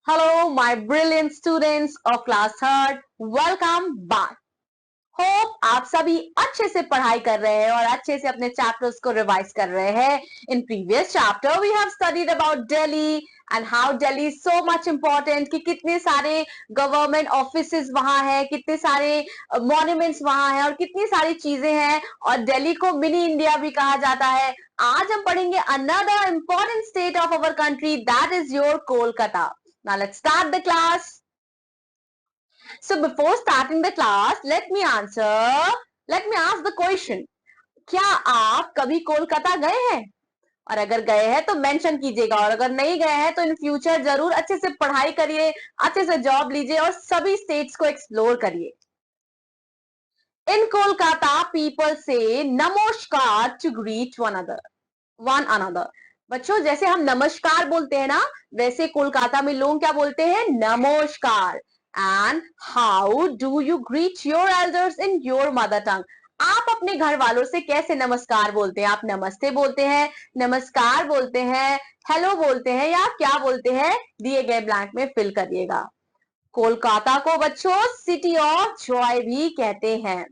Hello, my brilliant students of class third. Welcome back. Hope आप सभी अच्छे से पढ़ाई कर रहे हैं और अच्छे से अपने चैप्टर्स को रिवाइज कर रहे हैं. In previous chapter we have studied about Delhi and how Delhi is so much important कि कितने सारे गवर्नमेंट ऑफिसेस वहां है, कितने सारे मॉन्यूमेंट्स वहां है और कितनी सारी चीजें हैं और दिल्ली को मिनी इंडिया भी कहा जाता है. आज हम पढ़ेंगे another important state of our country, that is your Kolkata. Now let's start the class. So before starting the class, let me ask the question. क्या आप कभी कोलकाता गए हैं? और अगर गए हैं तो मेंशन कीजिएगा और अगर नहीं गए हैं तो इन फ्यूचर जरूर अच्छे से पढ़ाई करिए, अच्छे से जॉब लीजिए और सभी स्टेट्स को एक्सप्लोर करिए. In Kolkata, people say नमस्कार to greet one another. बच्चों जैसे हम नमस्कार बोलते हैं ना, वैसे कोलकाता में लोग क्या बोलते हैं? नमस्कार. And how do you greet your elders in your mother tongue? आप अपने घर वालों से कैसे नमस्कार बोलते हैं? आप नमस्ते बोलते हैं, नमस्कार बोलते हैं, हेलो बोलते हैं या क्या बोलते हैं? दिए गए ब्लैंक में फिल करिएगा. कोलकाता को बच्चों सिटी ऑफ जॉय भी कहते हैं.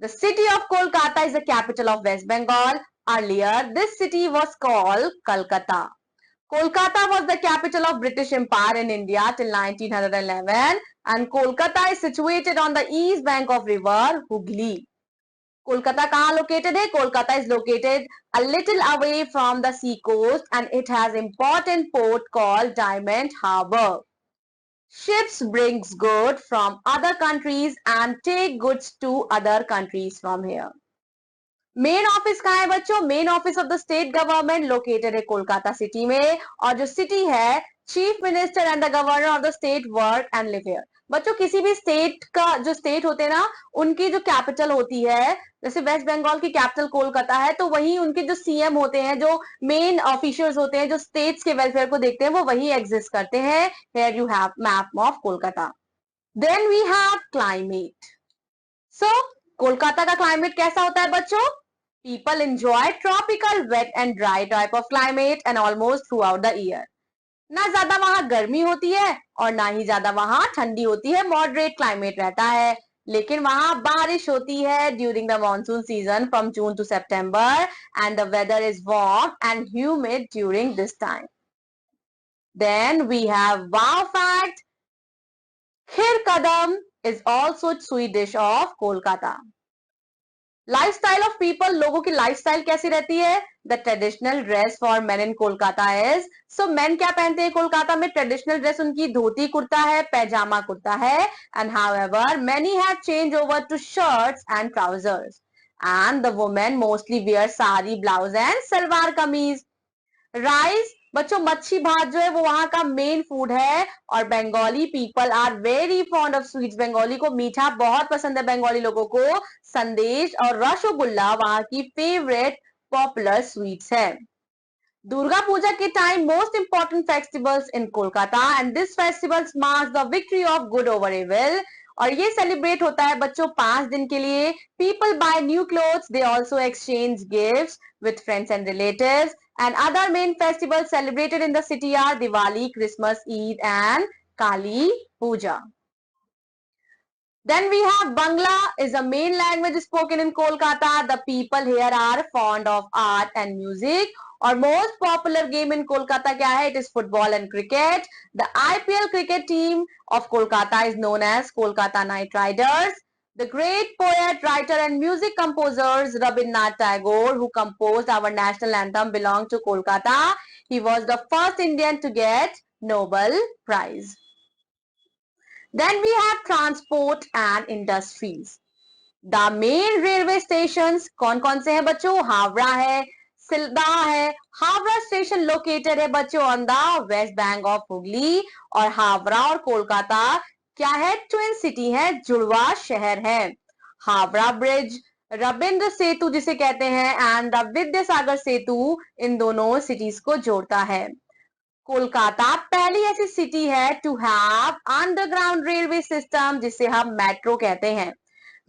The city of Kolkata is the capital of West Bengal. Earlier, this city was called Calcutta. Kolkata was the capital of British Empire in India till 1911 and Kolkata is situated on the east bank of river Hooghly. Kolkata kahan located hai? Kolkata is located a little away from the sea coast and it has important port called Diamond Harbour. Ships brings goods from other countries and take goods to other countries from here. Main office कहाँ है बच्चों? Main office of the state government located है Kolkata city में और जो city है chief minister and the governor of the state work and live here. बच्चों किसी भी स्टेट का जो स्टेट होते हैं ना, उनकी जो कैपिटल होती है, जैसे वेस्ट बंगाल की कैपिटल कोलकाता है तो वही उनके जो सीएम होते हैं, जो मेन ऑफिशियल्स होते हैं, जो स्टेट्स के वेलफेयर को देखते हैं, वो वही एग्जिस्ट करते हैं. Here you have map of Kolkata. Then we have climate. So Kolkata का क्लाइमेट कैसा होता है बच्चों? People enjoy tropical, wet and dry type of climate and almost throughout the year. ना ज्यादा वहां गर्मी होती है और ना ही ज्यादा वहां ठंडी होती है, मॉडरेट क्लाइमेट रहता है. लेकिन वहां बारिश होती है during the monsoon season from June to September and the weather is warm and humid during this time. Then we have wow fact. Kheer kadam is also sweet dish of Kolkata. Lifestyle of people, लोगों की lifestyle कैसी रहती है? The traditional dress for men in Kolkata is, so men क्या पहनते हैं कोलकाता में? Traditional dress उनकी धोती कुर्ता है, पैजामा कुर्ता है. And however many have change over to shirts and trousers and the women mostly wear sari blouse and salwar kameez. Rice बच्चों, मच्छी भात जो है वो वहां का मेन फूड है और Bengali people are very fond of sweets. Bengali को मीठा बहुत पसंद है. बंगाली लोगों को संदेश और रसगुल्ला वहां की फेवरेट पॉपुलर स्वीट्स है. दुर्गा पूजा के time most important festivals in Kolkata and this festivals marks the victory of good over evil. और ये सेलिब्रेट होता है बच्चों 5 दिन के लिए. People buy new clothes, they also exchange gifts with friends and relatives. And other main festivals celebrated in the city are Diwali, Christmas, Eid and Kali Puja. Then we have Bangla is a main language spoken in Kolkata. The people here are fond of art and music. Or most popular game in Kolkata क्या है? It is football and cricket. The IPL cricket team of Kolkata is known as Kolkata Knight Riders. The great poet, writer and music composers Rabindranath Tagore, who composed our national anthem, belonged to Kolkata. He was the first Indian to get Nobel Prize. Then we have transport and industries. The main railway stations कौन-कौन से हैं बच्चों? हावड़ा है, सिल्दा है. Howrah station located है बच्चों on the West Bank of Hooghly. और हावड़ा और कोलकाता क्या है? ट्विन सिटी है, जुड़वा शहर है. हावड़ा ब्रिज, रविंद्र सेतु जिसे कहते हैं, एंड द विद्यासागर सेतु इन दोनों सिटीज को जोड़ता है. कोलकाता पहली ऐसी सिटी है to have underground railway system जिसे हम मेट्रो कहते हैं.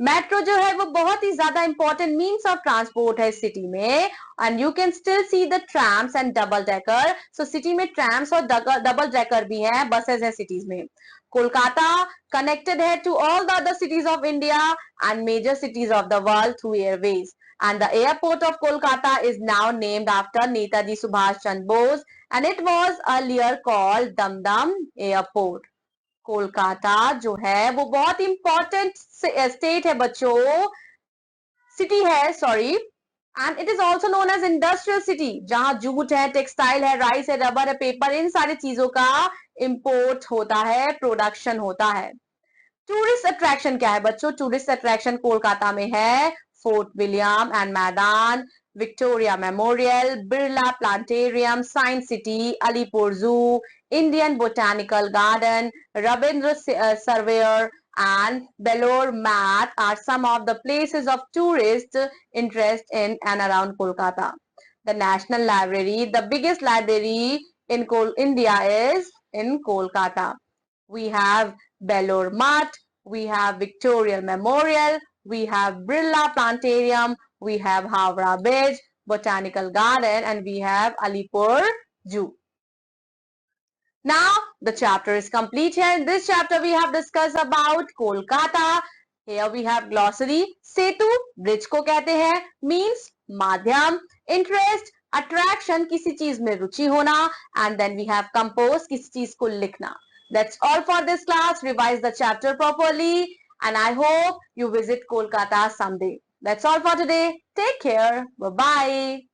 मेट्रो जो है वो बहुत ही ज्यादा इंपॉर्टेंट मीन्स ऑफ ट्रांसपोर्ट है सिटी में. And you can still see the ट्रैम्स and double decker. So city में ट्रैम्स और डबल डेकर भी हैं, बसेस हैं सिटीज में. कोलकाता connected है to all the other cities of India and major cities of the world through airways. And the airport of Kolkata is now named after Netaji Subhash Chandra Bose, and it was earlier called Dum Dum Airport. Kolkata जो है वो बहुत important state है बच्चों, city है sorry. And it is also known as industrial city, जहां jute है, textile है, राइस है, रबर है, पेपर, इन सारी चीजों का इंपोर्ट होता है, प्रोडक्शन होता है. टूरिस्ट अट्रैक्शन क्या है बच्चों? टूरिस्ट अट्रैक्शन कोलकाता में है Fort William and Maidan, Victoria Memorial, Birla planetarium, science city, Alipur zoo, Indian botanical garden, Rabindra Sarobar and Belor Mat are some of the places of tourist interest in and around Kolkata. The National Library, the biggest library in India, is in Kolkata. We have Belor Mat, we have Victoria Memorial, we have Birla Planetarium, we have Howrah Bridge, Botanical Garden, and we have Alipur Zoo. Now the chapter is complete here. In this chapter we have discussed about Kolkata. Here we have glossary. Setu bridge को कहते हैं, means माध्यम, interest attraction किसी चीज में रुचि होना, and then we have compose किसी चीज को लिखना. That's all for this class. Revise the chapter properly and I hope you visit Kolkata someday. That's all for today. Take care. Bye bye.